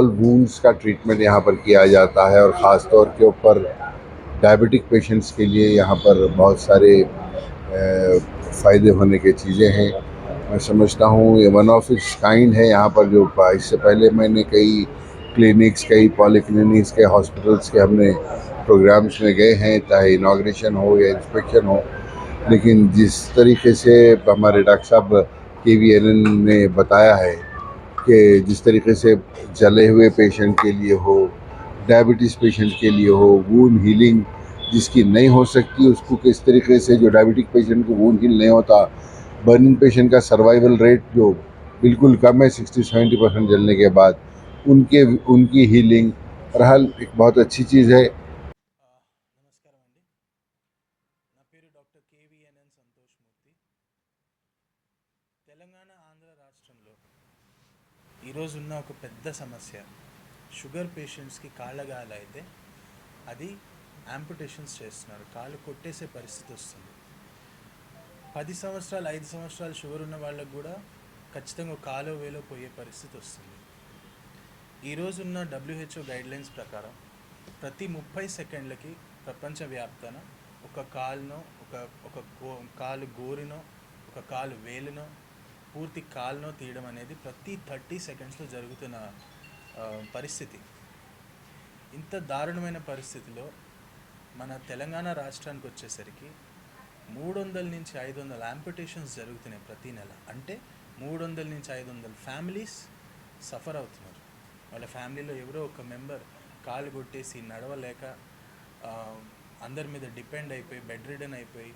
All wounds का treatment यहाँ पर किया जाता है, और ख़ास तौर के ऊपर डायबिटिक पेशेंट्स के लिए यहाँ पर बहुत सारे फ़ायदे होने की चीज़ें हैं। मैं समझता हूँ ये वन ऑफ इट्स काइंड है यहाँ पर। जो इससे पहले मैंने कई क्लिनिक्स, कई पॉलीक्लिनिक्स के, हॉस्पिटल्स के हमने प्रोग्राम्स में गए हैं, चाहे इनाग्रेशन हो या इंस्पेक्शन हो, लेकिन जिस तरीके से हमारे डॉक्टर साहब KVNN ने बताया है कि जिस तरीके से जले हुए पेशेंट के लिए हो, डायबिटीज़ पेशेंट के लिए हो, वूंड हीलिंग जिसकी नहीं हो सकती उसको किस तरीके से, जो डायबिटिक पेशेंट को वूंड हील नहीं होता, बर्निंग पेशेंट का सर्वाइवल रेट जो बिल्कुल कम है 60-70% जलने के बाद, उनकी हीलिंग बहरहाल एक बहुत अच्छी चीज़ है। నమస్కారం అండి. నా పేరు డాక్టర్ కేవీఎన్ఎన్ సంతోష్ మూర్తి. తెలంగాణ ఆంధ్ర రాష్ట్రంలో ఈరోజు ఉన్న ఒక పెద్ద సమస్య షుగర్ పేషెంట్స్కి కాళ్ళగాయాలు అయితే అది యాంపుటేషన్స్ చేస్తున్నారు. కాళ్ళు కొట్టేసే పరిస్థితి వస్తుంది. 10 సంవత్సరాలు 5 సంవత్సరాలు షుగర్ ఉన్న వాళ్ళకు కూడా ఖచ్చితంగా కాలో వేలో పోయే పరిస్థితి వస్తుంది. ఈరోజున్న WHO గైడ్లైన్స్ ప్రకారం ప్రతి 30 సెకండ్లకి ప్రపంచవ్యాప్తాన ఒక కాలునో ఒక ఒక కాలు గోరునో ఒక కాలు వేలునో పూర్తి కాలునో తీయడం అనేది ప్రతి 30 సెకండ్స్లో జరుగుతున్న పరిస్థితి. ఇంత దారుణమైన పరిస్థితిలో మన తెలంగాణ రాష్ట్రానికి వచ్చేసరికి 300 నుంచి 500 యాంపిటేషన్స్ జరుగుతున్నాయి ప్రతి నెల. అంటే 300 నుంచి 500 ఫ్యామిలీస్ సఫర్ అవుతున్నారు. వాళ్ళ ఫ్యామిలీలో ఎవరో ఒక మెంబర్ కాలు కొట్టేసి నడవలేక అందరి మీద డిపెండ్ అయిపోయి బెడ్ రిడన్ అయిపోయి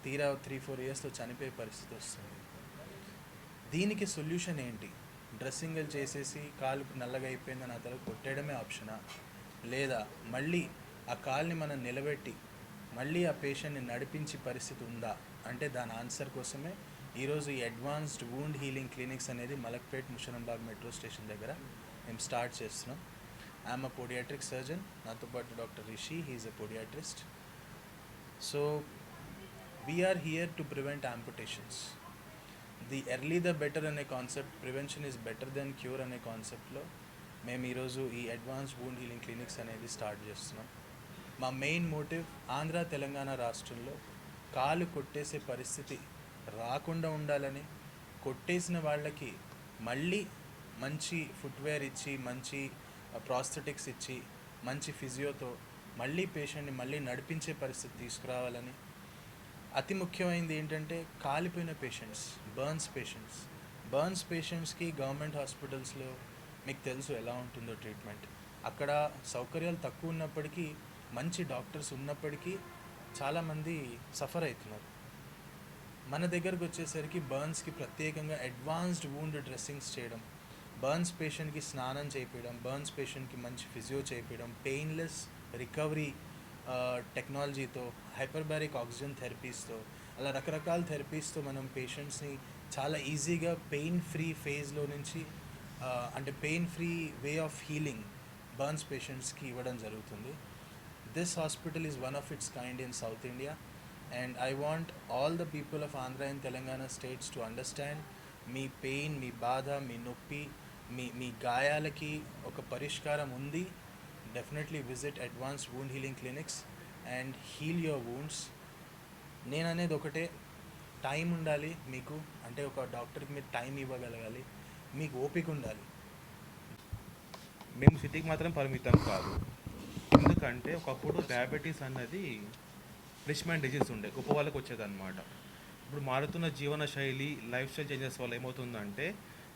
తీరా 3-4 ఇయర్స్లో చనిపోయే పరిస్థితి వస్తుంది. దీనికి సొల్యూషన్ ఏంటి? డ్రెస్సింగ్లు చేసేసి కాలు నల్లగా అయిపోయిందని ఆ తర్వాత కొట్టేయడమే ఆప్షనా, లేదా మళ్ళీ ఆ కాల్ని మనం నిలబెట్టి మళ్ళీ ఆ పేషెంట్ని నడిపించి పరిస్థితి ఉందా అంటే దాని ఆన్సర్ కోసమే ఈరోజు ఈ అడ్వాన్స్డ్ వూండ్ హీలింగ్ క్లినిక్స్ అనేది మలక్పేట్ ముషరంబాగ్ మెట్రో స్టేషన్ దగ్గర మేము స్టార్ట్ చేస్తున్నాం. I'm a podiatric surgeon. నాతో పాటు doctor Rishi, he's a podiatrist. So we're here to prevent amputations. The early the better అనే concept, prevention is better then cure అనే కాన్సెప్ట్లో మేము ఈరోజు ఈ అడ్వాన్స్డ్ వూండ్ హీలింగ్ క్లినిక్స్ అనేది స్టార్ట్ చేస్తున్నాం. మా మెయిన్ మోటివ్ ఆంధ్ర తెలంగాణ రాష్ట్రంలో కాలు కొట్టేసే పరిస్థితి రాకుండా ఉండాలని, కొట్టేసిన వాళ్ళకి మళ్ళీ మంచి ఫుట్వేర్ ఇచ్చి, మంచి ప్రాస్థెటిక్స్ ఇచ్చి, మంచి ఫిజియోతో మళ్ళీ పేషెంట్ని మళ్ళీ నడిపించే పరిస్థితి తీసుకురావాలని. అతి ముఖ్యమైనది ఏంటంటే కాలిపోయిన పేషెంట్స్, బర్న్స్ పేషెంట్స్కి గవర్నమెంట్ హాస్పిటల్స్లో మీకు తెలుసు ఎలా ఉంటుందో ట్రీట్మెంట్. అక్కడ సౌకర్యాలు తక్కువ ఉన్నప్పటికీ, మంచి డాక్టర్స్ ఉన్నప్పటికీ చాలామంది సఫర్ అవుతున్నారు. మన దగ్గరకు వచ్చేసరికి బర్న్స్కి ప్రత్యేకంగా అడ్వాన్స్డ్ వూండ్ డ్రెస్సింగ్స్ చేయడం, బర్న్స్ పేషెంట్కి స్నానం చేయించడం, బర్న్స్ పేషెంట్కి మంచి ఫిజియో చేయించడం, పెయిన్లెస్ రికవరీ టెక్నాలజీతో, హైపర్బారిక్ ఆక్సిజన్ థెరపీస్తో, అలా రకరకాల థెరపీస్తో మనం పేషెంట్స్ని చాలా ఈజీగా పెయిన్ ఫ్రీ ఫేజ్లో నుంచి అంటే pain free way of healing burns పేషెంట్స్కి ఇవ్వడం జరుగుతుంది. This hospital is one of its kind in South India, and I want all the people of Andhra and Telangana states to understand మీ పెయిన్, మీ బాధ, మీ నొప్పి, మీ గాయాలకి ఒక పరిష్కారం ఉంది. Definitely visit advanced wound healing clinics and heal your wounds. నేను అనేది ఒకటే, టైం ఉండాలి మీకు. అంటే ఒక డాక్టర్కి మీరు టైం ఇవ్వగలగాలి, మీకు ఓపిక ఉండాలి. మేము సిటీకి మాత్రం పరిమితం కాదు. ఎందుకంటే ఒకప్పుడు డయాబెటీస్ అన్నది రిచ్ మ్యాన్ డిజీజ్ ఉండే, గొప్ప వాళ్ళకి వచ్చేదన్నమాట. ఇప్పుడు మారుతున్న జీవన శైలి, లైఫ్ స్టైల్ చేంజెస్ వల్ల ఏమవుతుందంటే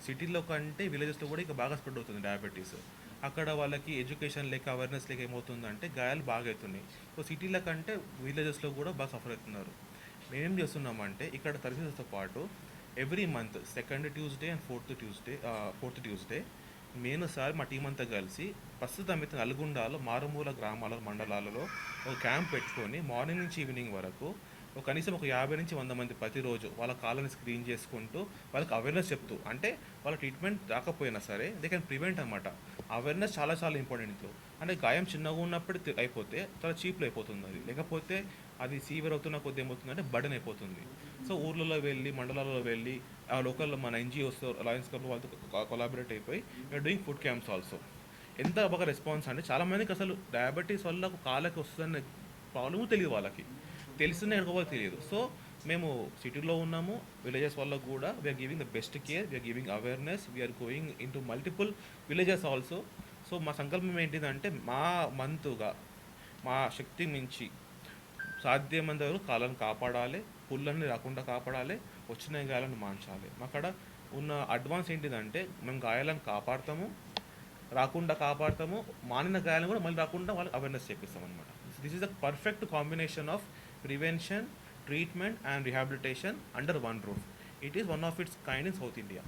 సిటీలో కంటే విలేజెస్లో కూడా ఇంకా బాగా స్ప్రెడ్ అవుతుంది డయాబెటీస్. అక్కడ వాళ్ళకి ఎడ్యుకేషన్ లేక, అవేర్నెస్ లేక ఏమవుతుందంటే గాయాలు బాగా అవుతున్నాయి. సో సిటీల కంటే విలేజెస్లో కూడా బాగా సఫర్ అవుతున్నారు. మేమేం చేస్తున్నామంటే ఇక్కడ థెరపీస్తో పాటు every month second Tuesday and fourth Tuesday నేను సార్ మా టీం అంతా కలిసి ప్రస్తుతం అయితే నల్గొండలో మారుమూల గ్రామాల మండలాలలో ఒక క్యాంప్ పెట్టుకొని మార్నింగ్ నుంచి ఈవినింగ్ వరకు కనీసం ఒక 50 నుంచి 100 మంది ప్రతిరోజు వాళ్ళ కాళ్ళని స్క్రీన్ చేసుకుంటూ వాళ్ళకి అవేర్నెస్ చెప్తూ, అంటే వాళ్ళ ట్రీట్మెంట్ రాకపోయినా సరే దే కెన్ ప్రివెంట్ అనమాట. అవేర్నెస్ చాలా చాలా ఇంపార్టెంట్ ఇంట్లో. అంటే గాయం చిన్నగా ఉన్నప్పుడు అయిపోతే చాలా చీప్లో అయిపోతుంది అది, లేకపోతే అది సీవియర్ అవుతున్న కొద్ది ఏమవుతుందంటే బర్డెన్ అయిపోతుంది. సో ఊర్లలో వెళ్ళి, మండలాలలో వెళ్ళి, ఆ లోకల్లో మన NGOస్తో, లయన్స్ క్లబ్ వాళ్ళతో కొలాబరేట్ అయిపోయి we are doing food camps also. ఎంత బాగా రెస్పాన్స్ అంటే చాలామందికి అసలు డయాబెటీస్ వల్ల కాళ్ళకి వస్తుందనే ప్రాబ్లము తెలియదు వాళ్ళకి, తెలిసిన ఎడుకోవాలి తెలియదు. సో మేము సిటీలో ఉన్నాము, విలేజెస్ వాళ్ళకు కూడా we are giving the best care, we are giving awareness, we are going into multiple villages also. So మా సంకల్పం ఏంటిదంటే మా మంతుగా మా శక్తి మించి సాధ్యమైనంత వరకు కాళ్ళను కాపాడాలి, పుల్లన్ని రాకుండా కాపాడాలి, వచ్చిన గాయాలను మాన్చాలి. అక్కడ ఉన్న అడ్వాన్స్ ఏంటిదంటే మేము గాయాలను కాపాడతాము, రాకుండా కాపాడతాము, మానిన గాయాలను కూడా మళ్ళీ రాకుండా వాళ్ళకి అవేర్నెస్ చేపిస్తాం అనమాట. This is the perfect combination of prevention, treatment and rehabilitation under one roof. It is one of its kind in South India.